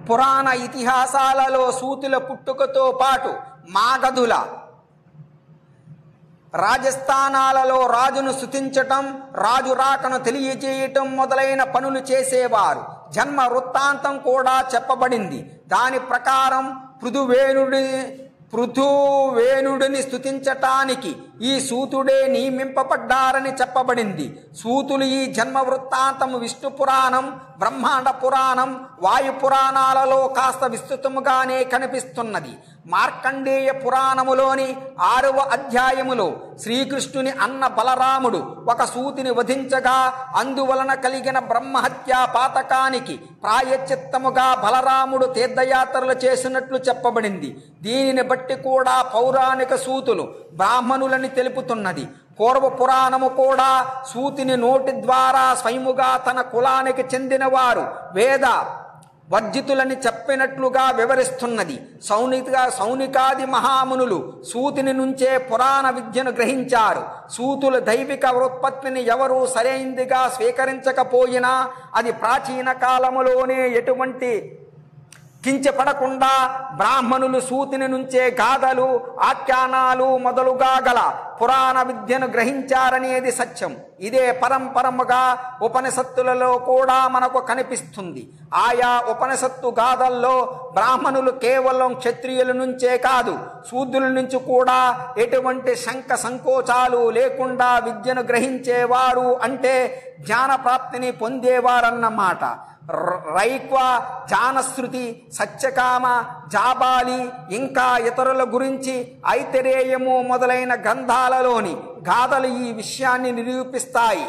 పురాణ ఇతిహాసాలలో సూతుల పుట్టుకతో పాటు మాగధుల రాజస్థానాలలో రాజును స్తుతించటం, రాజు రాకను తెలియజేయటం మొదలైన పనులు చేసేవారు. జన్మ వృత్తాంతం కూడా చెప్పబడింది. దాని ప్రకారం పృథువేనుడిని స్తుతించటానికి ఈ సూతుడే నియమింపబడ్డారని చెప్పబడింది. సూతులు ఈ జన్మ వృత్తాంతం విష్ణు పురాణం, బ్రహ్మాండ పురాణం, వాయు పురాణాలలో కాస్త విస్తృతముగానే కనిపిస్తున్నది. మార్కండేయ పురాణములోని 6వ అధ్యాయములో శ్రీకృష్ణుని అన్న బలరాముడు ఒక సూతిని వధించగా అందువలన కలిగిన బ్రహ్మహత్యా పాతకానికి ప్రాయశ్చిత్తముగా బలరాముడు తీర్థయాత్రలు చేసినట్లు చెప్పబడింది. దీనిని బట్టి కూడా పౌరాణిక సూతులు బ్రాహ్మణులని తెలుపుతున్నది. పూర్వ పురాణము కూడా సూతిని నోటి ద్వారా స్వయముగా తన కులానికి చెందిన వారు వేద వర్జితులని చెప్పినట్లుగా వివరిస్తున్నది. సౌనికాది మహామునులు సూతిని నుంచే పురాణ విద్యను గ్రహించారు. సూతుల దైవిక ఉత్పత్తిని ఎవరూ సరైందిగా స్వీకరించకపోయినా అది ప్రాచీన కాలములోనే ఎటువంటి కించపడకుండా బ్రాహ్మణులు సూతిని నుంచే గాథలు, ఆఖ్యానాలు మొదలుగా గల పురాణ విద్యను గ్రహించారనేది సత్యం. ఇదే పరంపరముగా ఉపనిషత్తులలో కూడా మనకు కనిపిస్తుంది. ఆయా ఉపనిషత్తు గాథల్లో బ్రాహ్మణులు కేవలం క్షత్రియుల నుంచే కాదు, శూద్రుల నుంచి కూడా ఎటువంటి శంక సంకోచాలు లేకుండా విద్యను గ్రహించేవారు, అంటే జ్ఞానప్రాప్తిని పొందేవారన్నమాట. రైక్వ, జానశ్రుతి, సత్యకామ, జాబాలి ఇంకా ఇతరుల గురించి ఐతిరేయము మొదలైన గ్రంథాలలోని గాథలు ఈ విషయాన్ని నిరూపిస్తాయి.